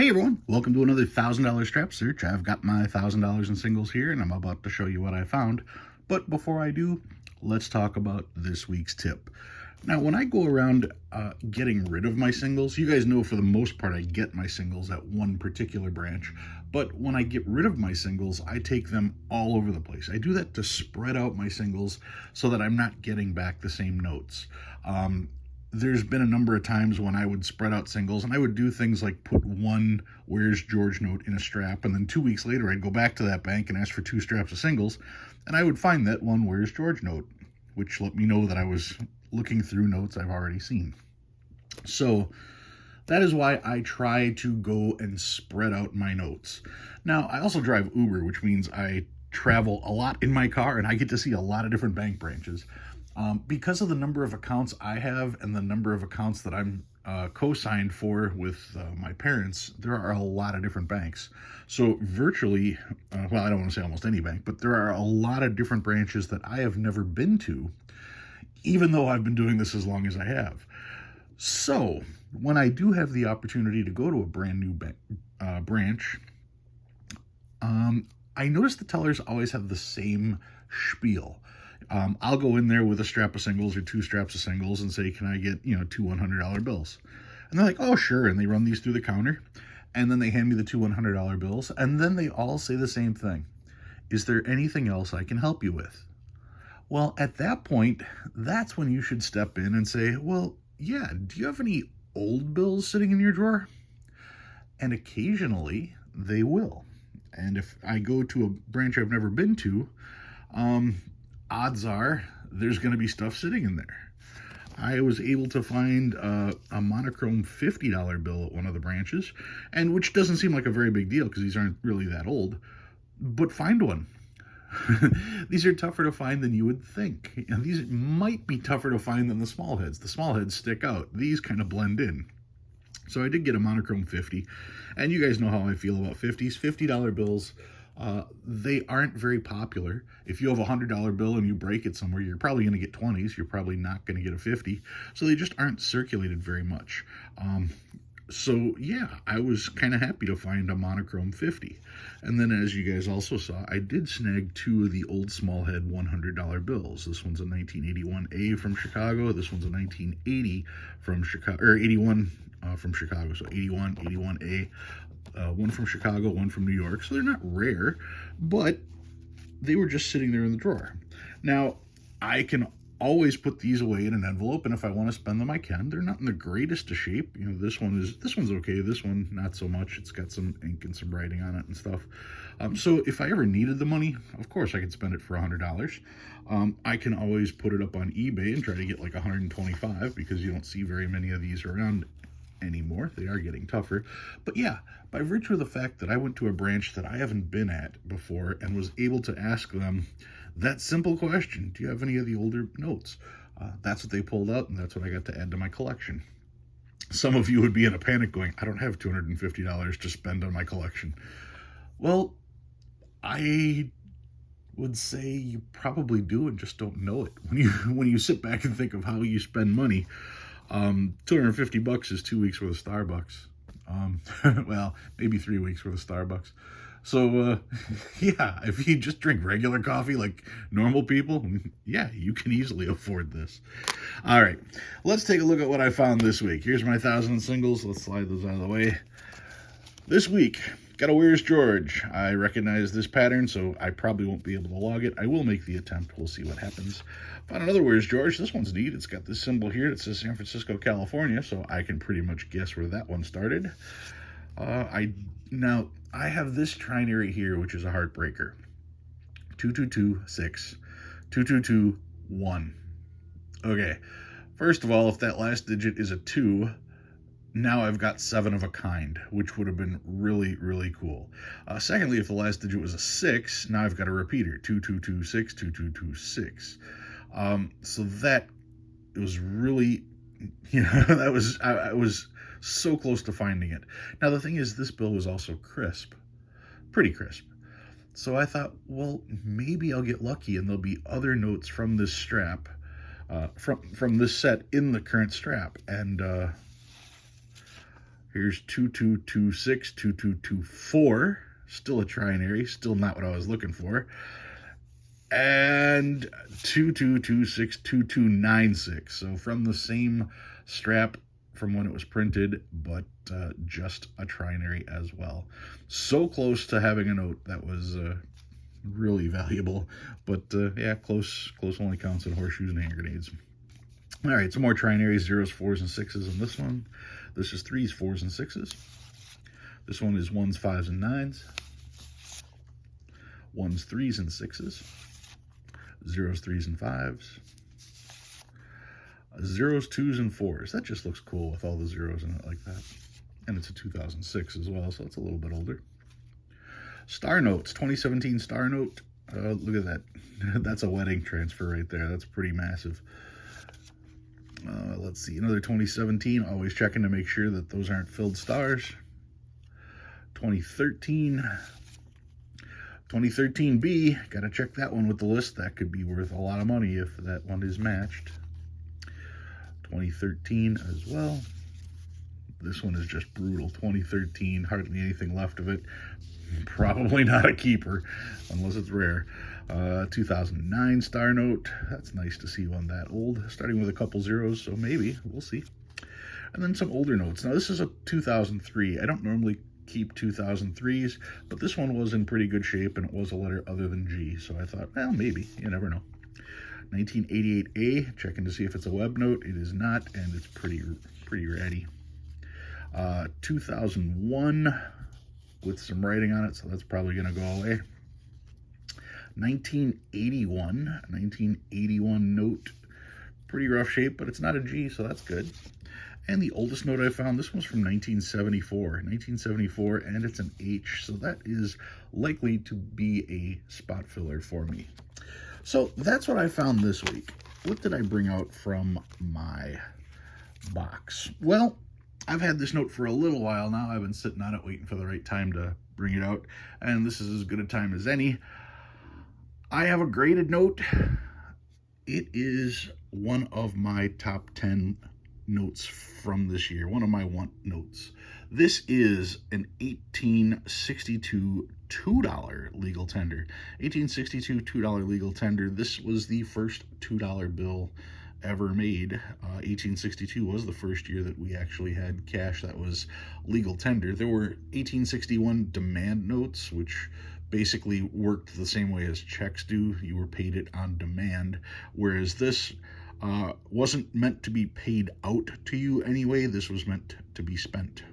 Hey everyone, welcome to another $1,000 strap search. I've got my $1,000 in singles here and I'm about to show you what I found. But before I do, let's talk about this week's tip. Now, when I go around getting rid of my singles, you guys know for the most part I get my singles at one particular branch. But when I get rid of my singles, I take them all over the place. I do that to spread out my singles so that I'm not getting back the same notes. There's been a number of times when I would spread out singles and I would do things like put one Where's George note in a strap, and then 2 weeks later I'd go back to that bank and ask for 2 straps of singles, and I would find that one Where's George note, which let me know that I was looking through notes I've already seen. So that is why I try to go and spread out my notes. Now, I also drive Uber, which means I travel a lot in my car and I get to see a lot of different bank branches. Because of the number of accounts I have and the number of accounts that I'm co-signed for with my parents, there are a lot of different banks. So virtually, well, I don't want to say almost any bank, but there are a lot of different branches that I have never been to, even though I've been doing this as long as I have. So when I do have the opportunity to go to a brand new branch, I notice the tellers always have the same spiel. I'll go in there with a strap of singles or 2 straps of singles and say, can I get, 2 $100 bills? And they're like, oh, sure. And they run these through the counter. And then they hand me the 2 $100 bills. And then they all say the same thing. Is there anything else I can help you with? Well, at that point, that's when you should step in and say, well, yeah, do you have any old bills sitting in your drawer? And occasionally they will. And if I go to a branch I've never been to, odds are there's going to be stuff sitting in there. I was able to find a monochrome $50 bill at one of the branches, and which doesn't seem like a very big deal because these aren't really that old, but find one. These are tougher to find than you would think. And these might be tougher to find than the small heads. The small heads stick out. These kind of blend in. So I did get a monochrome 50, and you guys know how I feel about 50s. $50 bills, they aren't very popular. If you have a $100 bill and you break it somewhere, you're probably going to get 20s. You're probably not going to get a 50. So they just aren't circulated very much. So yeah, I was kind of happy to find a monochrome 50. And then as you guys also saw, I did snag 2 of the old small head $100 bills. This one's a 1981A from Chicago. This one's a 1980 from Chicago, or 81 from Chicago. So 81, 81A, one from Chicago, one from New York. So they're not rare, but they were just sitting there in the drawer. Now, I can always put these away in an envelope, and if I want to spend them, I can. They're not in the greatest of shape. This one's okay. This one, not so much. It's got some ink and some writing on it and stuff. So if I ever needed the money, of course I could spend it for $100. I can always put it up on eBay and try to get like 125 because you don't see very many of these around anymore. They are getting tougher. But yeah, by virtue of the fact that I went to a branch that I haven't been at before and was able to ask them that simple question, do you have any of the older notes? That's what they pulled out, and that's what I got to add to my collection. Some of you would be in a panic going, I don't have $250 to spend on my collection. Well, I would say you probably do and just don't know it. When you sit back and think of how you spend money, $250 is 2 weeks worth of Starbucks. Well, maybe 3 weeks worth of Starbucks. So, yeah, if you just drink regular coffee like normal people, yeah, you can easily afford this. All right, let's take a look at what I found this week. Here's my 1,000 singles. Let's slide those out of the way. This week, got a Where's George. I recognize this pattern, so I probably won't be able to log it. I will make the attempt. We'll see what happens. Found another Where's George. This one's neat. It's got this symbol here that says San Francisco, California, so I can pretty much guess where that one started. I have this trinary here, which is a heartbreaker. 2226, 2221. Okay, first of all, if that last digit is a 2, now I've got 7 of a kind, which would have been really, really cool. Secondly, if the last digit was a 6, now I've got a repeater, 2226, 2226. So that was really, I was so close to finding it. Now, the thing is, this bill was also crisp, pretty crisp. So I thought, well, maybe I'll get lucky and there'll be other notes from this strap, from this set in the current strap. And Here's 2226, 2224. Still a trinary, still not what I was looking for. And 2226, 2296. So from the same strap from when it was printed, but just a trinary as well. So close to having a note that was really valuable. But yeah, close only counts in horseshoes and hand grenades. All right, some more trinaries, 0s, 4s, and 6s in this one. This is 3s, 4s, and 6s. This one is 1s, 5s, and 9s. 1s, 3s, and 6s. 0s, 3s, and 5s. 0s, 2s, and 4s. That just looks cool with all the zeros in it like that. And it's a 2006 as well, so it's a little bit older. Star Notes, 2017 Star Note. Look at that. That's a wedding transfer right there. That's pretty massive. Let's see, another 2017, always checking to make sure that those aren't filled stars. 2013 B, gotta check that one with the list. That could be worth a lot of money if that one is matched. 2013 as well. This one is just brutal. 2013, hardly anything left of it. Probably not a keeper unless it's rare. 2009 Star Note. That's nice to see one that old, starting with a couple zeros, so maybe, we'll see. And then some older notes. Now this is a 2003. I don't normally keep 2003s, but this one was in pretty good shape and it was a letter other than G, so I thought, well, maybe, you never know. 1988A, checking to see if it's a web note. It is not, and it's pretty ratty. 2001 with some writing on it, so that's probably going to go away. 1981 note, pretty rough shape, but it's not a G, so that's good. And the oldest note I found, this one's from 1974, and it's an H, so that is likely to be a spot filler for me. So that's what I found this week. What did I bring out from my box? Well, I've had this note for a little while now. I've been sitting on it waiting for the right time to bring it out, and this is as good a time as any. I have a graded note. It is one of my top 10 notes from this year, one of my want notes. This is an 1862 $2 legal tender. 1862 $2 legal tender. This was the first $2 bill ever made. 1862 was the first year that we actually had cash that was legal tender. There were 1861 demand notes, which basically worked the same way as checks do. You were paid it on demand, whereas this wasn't meant to be paid out to you anyway. This was meant to be spent.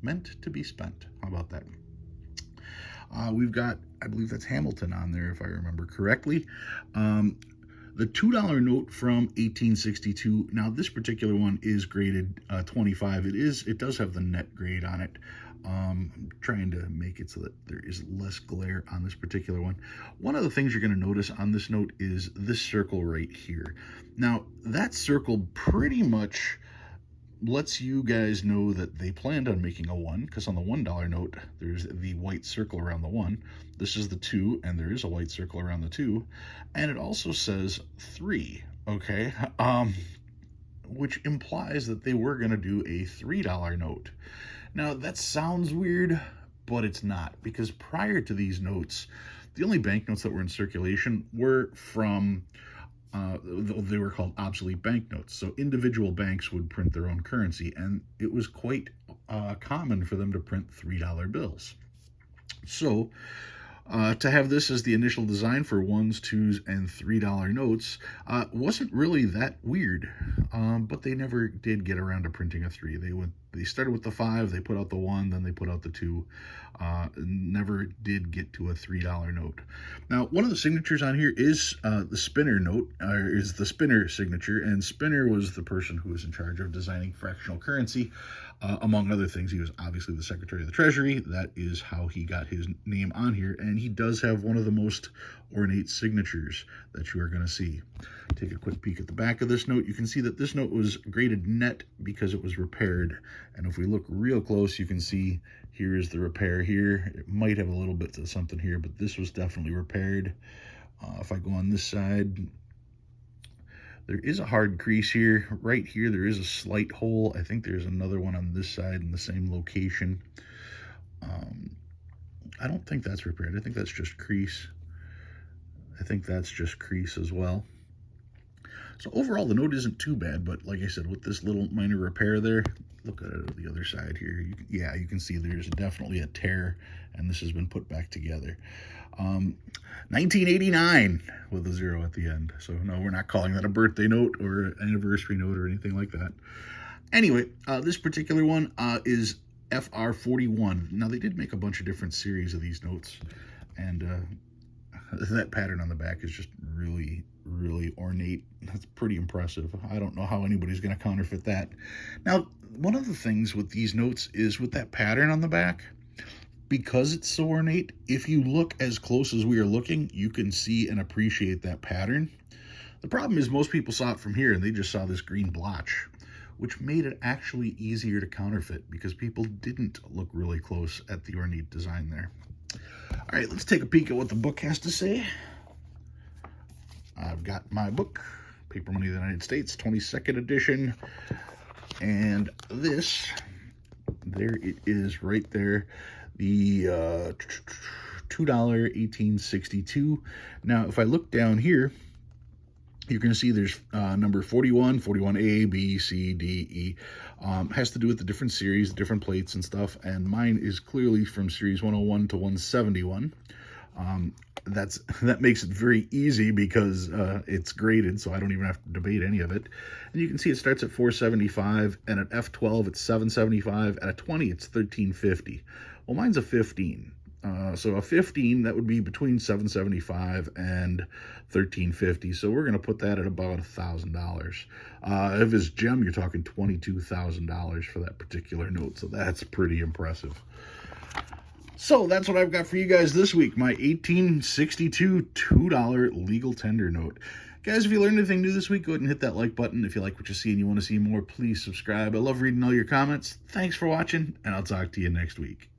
Meant to be spent. How about that? We've got, I believe that's Hamilton on there, if I remember correctly. The $2 note from 1862. Now, this particular one is graded 25. It does have the net grade on it. I'm trying to make it so that there is less glare on this particular one. One of the things you're going to notice on this note is this circle right here. Now, that circle pretty much lets you guys know that they planned on making a 1, because on the $1 note, there's the white circle around the 1. This is the 2, and there is a white circle around the 2. And it also says 3, okay? Which implies that they were going to do a $3 note. Now, that sounds weird, but it's not, because prior to these notes, the only banknotes that were in circulation were from they were called obsolete banknotes. So individual banks would print their own currency, and it was quite common for them to print $3 bills. So to have this as the initial design for 1s, 2s, and $3 notes wasn't really that weird, but they never did get around to printing a 3. They started with the 5, they put out the 1, then they put out the 2. Never did get to a $3 note. Now, one of the signatures on here is the Spinner note, or is the Spinner signature, and Spinner was the person who was in charge of designing fractional currency. Among other things, he was obviously the Secretary of the Treasury. That is how he got his name on here, and he does have one of the most ornate signatures that you are going to see. Take a quick peek at the back of this note. You can see that this note was graded net because it was repaired, and if we look real close, you can see here is the repair here. It might have a little bit of something here, but this was definitely repaired. If I go on this side, There is a hard crease here. Right here, there is a slight hole. I think there's another one on this side in the same location. I don't think that's repaired. I think that's just crease. I think that's just crease as well. So overall, the note isn't too bad, but like I said, with this little minor repair there, look at it on the other side here. You can see there's definitely a tear, and this has been put back together. 1989 with a 0 at the end. So no, we're not calling that a birthday note or anniversary note or anything like that. Anyway, this particular one is FR41. Now, they did make a bunch of different series of these notes, and that pattern on the back is just really, really ornate. That's pretty impressive. I don't know how anybody's going to counterfeit that. Now, one of the things with these notes is with that pattern on the back, because it's so ornate, if you look as close as we are looking, you can see and appreciate that pattern. The problem is most people saw it from here and they just saw this green blotch, which made it actually easier to counterfeit because people didn't look really close at the ornate design there. All right, let's take a peek at what the book has to say. I've got my book, Paper Money of the United States, 22nd edition. And this, there it is right there. The $2.1862. Now, if I look down here, you're going to see there's number 41, 41A, B, C, D, E. Has to do with the different series, different plates and stuff. And mine is clearly from series 101 to 171. That makes it very easy because it's graded, so I don't even have to debate any of it. And you can see it starts at 475, and at F12 it's 775, at a 20 it's 1350. Well, mine's a 15. So a 15, that would be between 775 and 1350. So we're going to put that at about $1,000. If it's gem, you're talking $22,000 for that particular note. So that's pretty impressive. So that's what I've got for you guys this week, my 1862 $2 legal tender note. Guys, if you learned anything new this week, go ahead and hit that like button. If you like what you see and you want to see more, please subscribe. I love reading all your comments. Thanks for watching, and I'll talk to you next week.